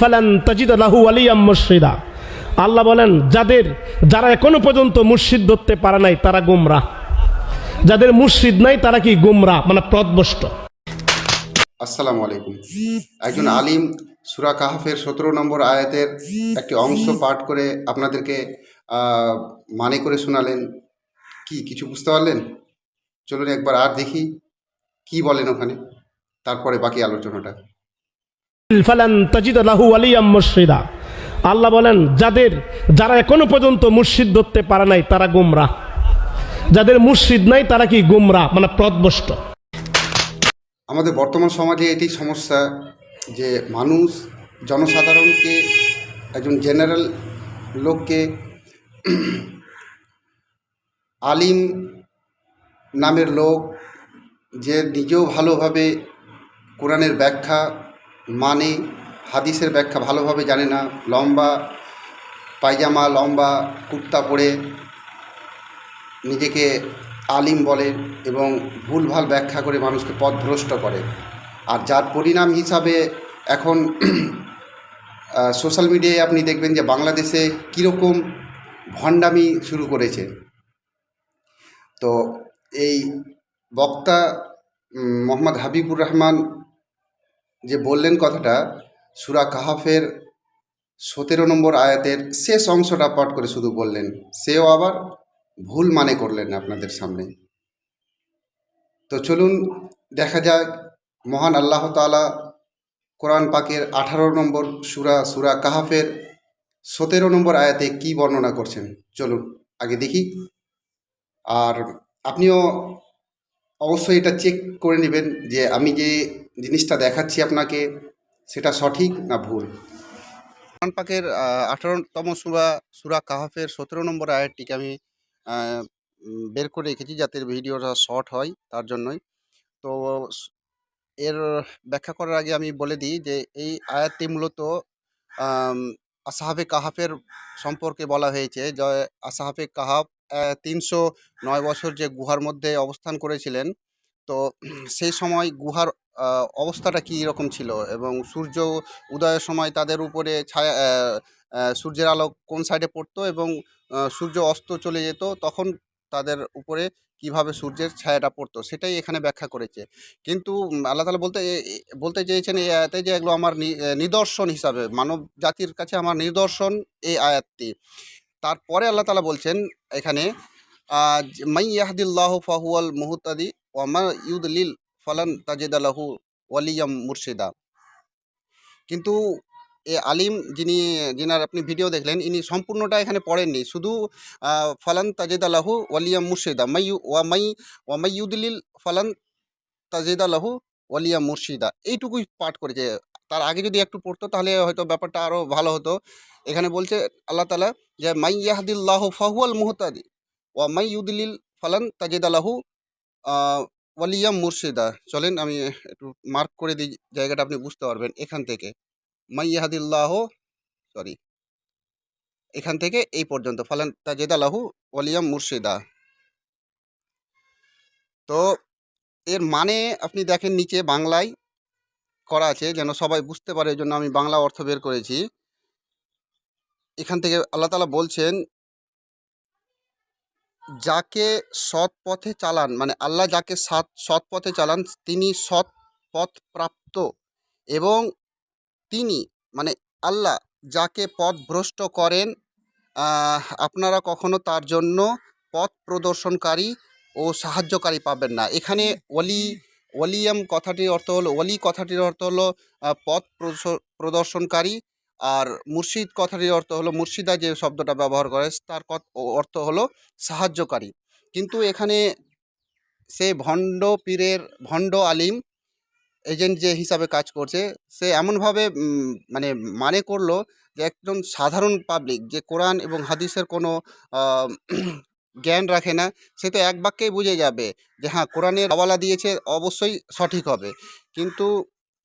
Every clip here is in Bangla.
ফালান তাজিদ লাহু ওয়ালিয়াম মুরশিদা। আল্লাহ বলেন, যারা এখনো পর্যন্ত মুর্শিদ ধরতে পারে নাই তারা গুমরাহ, যাদের মুর্শিদ নাই তারা কি গুমরাহ, মানে পথভ্রষ্ট। আসসালামু আলাইকুম। একজন আলিম সূরা কাহফের 17 নম্বর আয়াতের একটি অংশ পাঠ করে আপনাদেরকে মানে করে শোনালেন। কিছু বুঝতে পারলেন? চলুন একবার আর দেখি কি বলেন ওখানে, তারপরে বাকি আলোচনাটা। ফালান তাজিদ লাহু ওয়ালিয়াম মুরশিদা। আল্লাহ বলেন, যারা এখনো পর্যন্ত মুর্শিদ ধরতে পারে নাই তারা গুমরাহ, যাদের মুর্শিদ নাই তারা কি গুমরাহ, মানে পথভ্রষ্ট। আমাদের বর্তমান সমাজে এটি সমস্যা যে মানুষ জনসাধারণকে, একজন জেনারেল লোককে আলিম নামের লোক যে নিজেও ভালোভাবে কোরআনের ব্যাখ্যা মানে, হাদিসের ব্যাখ্যা ভালোভাবে জানে না, লম্বা পায়জামা লম্বা কুর্তা পরে নিজেকে আলিম বলে এবং ভুলভাল ব্যাখ্যা করে মানুষকে পথভ্রষ্ট করে। আর যার পরিণাম হিসাবে এখন সোশ্যাল মিডিয়ায় আপনি দেখবেন যে বাংলাদেশে কীরকম ভণ্ডামি শুরু করেছে। তো এই বক্তা মোহাম্মদ হাবিবুর রহমান যে বললেন কথাটা, সূরা কাহফের 17 নম্বর আয়াতের শেষ অংশটা পাঠ করে শুধু বললেন, সেও আবার ভুল মানে করলেন আপনাদের সামনে। তো চলুন দেখা যাক মহান আল্লাহ তাআলা কোরআন পাকের 18 নম্বর সূরা কাহফের 17 নম্বর আয়াতে কি বর্ণনা করছেন। চলুন আগে দেখি। আর আপনিও অবশ্যই এটা চেক করে নেবেন যে আমি যে জিনিসটা দেখাচ্ছি আপনাকে সেটা সঠিক না ভুল। কোরআন পাকের 18তম সূরা কাহফের 17 নম্বর আয়াতটিকে আমি বের করে রেখেছি যাতে ভিডিওটা শর্ট হয়, তার জন্যই। তো এর ব্যাখ্যা করার আগে আমি বলে দিই যে এই আয়াতটি মূলত আসহাবে কাহাফের সম্পর্কে বলা হয়েছে। যে আসহাবে কাহাফ 309 বছর যে গুহার মধ্যে অবস্থান করেছিলেন। তো সেই সময় গুহার অবস্থাটা কী রকম ছিল এবং সূর্য উদয়ের সময় তাদের উপরে ছায়া, সূর্যের আলো কোন সাইডে পড়তো এবং সূর্য অস্ত চলে যেত তখন তাদের উপরে কিভাবে সূর্যের ছায়াটা পড়তো, সেটাই এখানে ব্যাখ্যা করেছে। কিন্তু আল্লাহ তাআলা বলতে চেয়েছেন এই আয়াতে যে এগুলো আমার নিদর্শন হিসাবে, মানব জাতির কাছে আমার নিদর্শন এই আয়াতটি। তারপরে আল্লাহ তাআলা বলছেন এখানে মাই ইয়াহদিল্লাহু ফাহুয়াল মুহতাদি ওয়া মা ইউদলিল ফালান তাজিদা লাহু ওয়ালিয়াম মুরশিদা। কিন্তু এ আলিম যিনার আপনি ভিডিও দেখলেন, ইনি সম্পূর্ণটা এখানে পড়েননি, শুধু ফালান তাজিদা লাহু ওয়ালিয়াম মুরশিদা, ওয়া মাই ইউদলিল ফালান তাজিদা লাহু ওয়ালিয়াম মুরশিদা, এইটুকুই পাঠ করেছে। তার আগে যদি একটু পড়তো তাহলে হয়তো ব্যাপারটা আরও ভালো হতো। এখানে বলছে আল্লাহ তাআলা যে মাই ইয়াহদিল্লাহু ফাহুয়াল মুহতাদি ওয়া মাই ইউদলিল ফালান তাজিদা লাহু ওয়ালিয়াম মুরশিদা। চলেন আমি একটু মার্ক করে দিই, জায়গাটা আপনি বুঝতে পারবেন। এখান থেকে মাই ইয়াহদিল্লাহ, সরি, এখান থেকে এই পর্যন্ত ফালান তাজিদা লাহু ওয়ালিয়াম মুরশিদা। তো এর মানে আপনি দেখেন নিচে বাংলায় করা আছে যেন সবাই বুঝতে পারে, এই জন্য আমি বাংলা অর্থ বের করেছি। এখান থেকে আল্লাহ তাআলা বলছেন, যাকে সৎ পথে চালান, মানে আল্লাহ যাকে সৎ পথে চালান তিনি সৎ পথ প্রাপ্ত, এবং তিনি মানে আল্লাহ যাকে পথভ্রষ্ট করেন আপনারা কখনো তার জন্য পথ প্রদর্শনকারী ও সাহায্যকারী পাবেন না। এখানে ওয়ালিয়াম কথাটির অর্থ হলো, ওয়ালি কথাটির অর্থ হলো পথ প্রদর্শনকারী, আর মুর্শিদ কথাটির অর্থ হলো, মুর্শিদা যে শব্দটা ব্যবহার করে তার অর্থ হলো সাহায্যকারী। কিন্তু এখানে সে ভণ্ড আলিম এজেন্ট যে হিসাবে কাজ করছে, সে এমনভাবে মানে করলো যে একজন সাধারণ পাবলিক যে কোরআন এবং হাদিসের কোনো জ্ঞান রাখে না, সে তো এক বাক্যেই বুঝে যাবে যে হ্যাঁ কোরআনের হাওয়ালা দিয়েছে অবশ্যই সঠিক হবে। কিন্তু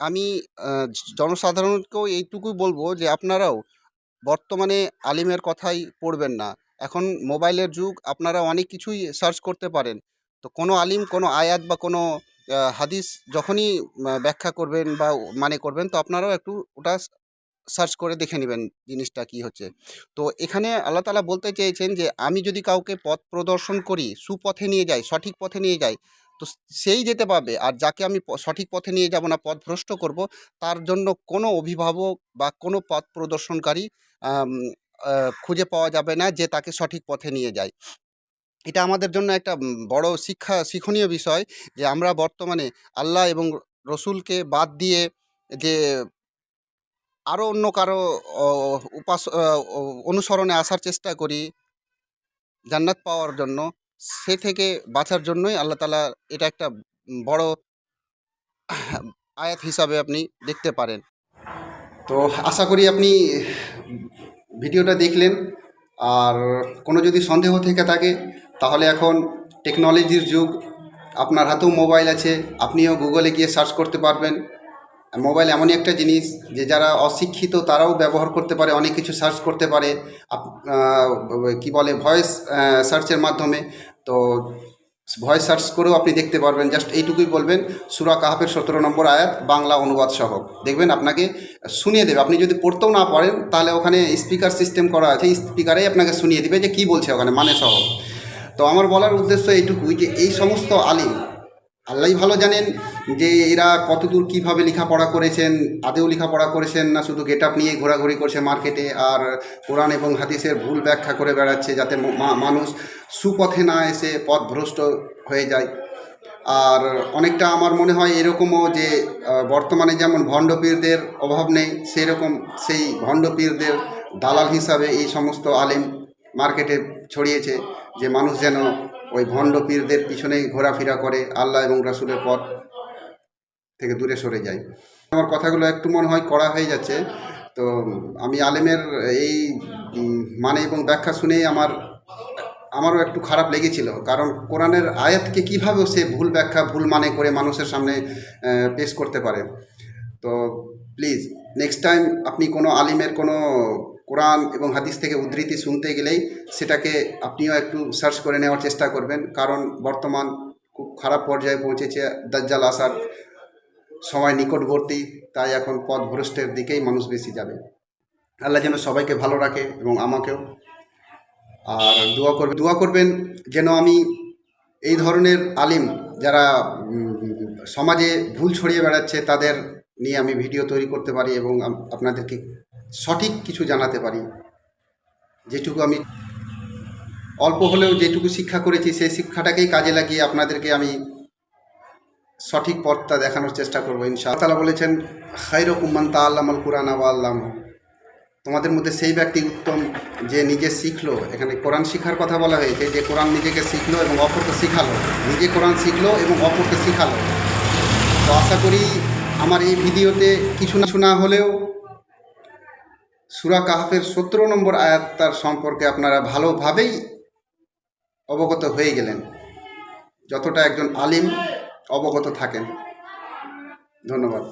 আমি জনসাধারণকেও এইটুকুই বলবো যে আপনারাও বর্তমানে আলিমের কথাই পড়বেন না। এখন মোবাইলের যুগ, আপনারা অনেক কিছুই সার্চ করতে পারেন। তো কোনো আলিম কোনো আয়াত বা কোনো হাদিস যখনই ব্যাখ্যা করবেন বা মানে করবেন, তো আপনারাও একটু ওটা সার্চ করে দেখে নেবেন জিনিসটা কি হচ্ছে। তো এখানে আল্লাহ তাআলা বলতে চেয়েছেন যে আমি যদি কাউকে পথ প্রদর্শন করি, সুপথে নিয়ে যাই, সঠিক পথে নিয়ে যাই, তো সেই যেতে পারবে। আর যাকে আমি সঠিক পথে নিয়ে যাব না, পথভ্রষ্ট করব, তার জন্য কোনো অভিভাবক বা কোনো পথ প্রদর্শনকারী আম আ খুঁজে পাওয়া যাবে না যে তাকে সঠিক পথে নিয়ে যায়। এটা আমাদের জন্য একটা বড় শিক্ষণীয় বিষয় যে আমরা বর্তমানে আল্লাহ এবং রসুলকে বাদ দিয়ে যে আরও অন্য কারো অ উপাস আ অ অনুসরণে আসার চেষ্টা করি জান্নাত পাওয়ার জন্য, সে থেকে বাঁচার জন্যই আল্লাহ তাআলা এটা একটা বড় আয়াত হিসাবে আপনি দেখতে পারেন। তো আশা করি আপনি ভিডিওটা দেখলেন। আর কোনো যদি সন্দেহ থেকে থাকে তাহলে এখন টেকনোলজির যুগ, আপনার হাতেও মোবাইল আছে, আপনিও গুগলে গিয়ে সার্চ করতে পারবেন। মোবাইল এমনই একটা জিনিস যে যারা অশিক্ষিত তারাও ব্যবহার করতে পারে, অনেক কিছু সার্চ করতে পারে কি বলে ভয়েস সার্চের মাধ্যমে। তো ভয়েস সার্চ করেও আপনি দেখতে পারবেন। জাস্ট এইটুকুই বলবেন সূরা কাহফের 17 নম্বর আয়াত বাংলা অনুবাদ সহ, দেখবেন আপনাকে শুনিয়ে দেবে। আপনি যদি পড়তেও না পারেন তাহলে ওখানে স্পিকার সিস্টেম করা আছে, স্পিকারেই আপনাকে শুনিয়ে দেবে যে কী বলছে ওখানে মানে সহ। তো আমার বলার উদ্দেশ্য এইটুকুই যে এই সমস্ত আলিম আল্লাহই ভালো জানেন যে এরা কতদূর কীভাবে লেখাপড়া করেছেন, আদেও লেখাপড়া করেছেন না শুধু গেট আপ নিয়ে ঘোরাঘুরি করছে মার্কেটে আর কোরআন এবং হাদিসের ভুল ব্যাখ্যা করে বেড়াচ্ছে যাতে মানুষ সুপথে না এসে পথভ্রষ্ট হয়ে যায়। আর অনেকটা আমার মনে হয় এরকমও যে বর্তমানে যেমন ভণ্ড পীরদের অভাব নেই, সেরকম সেই ভণ্ড পীরদের দালাল হিসাবে এই সমস্ত আলেম মার্কেটে ছড়িয়েছে যে মানুষ যেন ওই ভণ্ড পীরদের পিছনেই ঘোরাফেরা করে, আল্লাহ এবং রাসূলের পথ থেকে দূরে সরে যায়। আমার কথাগুলো একটু মনে হয় কড়া হয়ে যাচ্ছে। তো আমি আলেমের এই মানে এবং ব্যাখ্যা শুনেই আমারও একটু খারাপ লেগেছিল, কারণ কোরআনের আয়াতকে কীভাবে সে ভুল ব্যাখ্যা ভুল মানে করে মানুষের সামনে পেশ করতে পারে। তো প্লিজ নেক্সট টাইম আপনি কোনো আলিমের কোনো কোরআন এবং হাদিস থেকে উদ্ধৃতি শুনতে গেলেই সেটাকে আপনিও একটু সার্চ করে নেওয়ার চেষ্টা করবেন, কারণ বর্তমান খুব খারাপ পর্যায়ে পৌঁছেছে, দাজ্জাল আসার সময় নিকটবর্তী, তাই এখন পথভ্রষ্টের দিকেই মানুষ বেশি যাবে। আল্লাহ যেন সবাইকে ভালো রাখে এবং আমাকেও। আর দোয়া করবেন যেন আমি এই ধরনের আলিম যারা সমাজে ভুল ছড়িয়ে বেড়াচ্ছে তাদের নিয়ে আমি ভিডিও তৈরি করতে পারি এবং আপনাদেরকে সঠিক কিছু জানাতে পারি। যেটুকু আমি অল্প হলেও যেটুকু শিক্ষা করেছি সেই শিক্ষাটাকেই কাজে লাগিয়ে আপনাদেরকে আমি সঠিক পথটা দেখানোর চেষ্টা করবো ইনশাআল্লাহ। তাআলা বলেছেন খায়রুকুম মান তাআল্লামাল কুরআনা ওয়া আল্লামাহু, তোমাদের মধ্যে সেই ব্যক্তি উত্তম যে নিজে শিখলো। এখানে কোরআন শিখার কথা বলা হয়েছে, যে কোরআন নিজেকে শিখলো এবং অপরকে শিখালো, নিজে কোরআন শিখলো এবং অপরকে শিখালো। তো আশা করি আমার এই ভিডিওতে কিছু না হলেও সূরা কাহফের 17 নম্বর আয়াতটার সম্পর্কে আপনারা ভালোভাবেই অবগত হয়ে গেলেন, যতটা একজন আলিম অবগত থাকেন। ধন্যবাদ।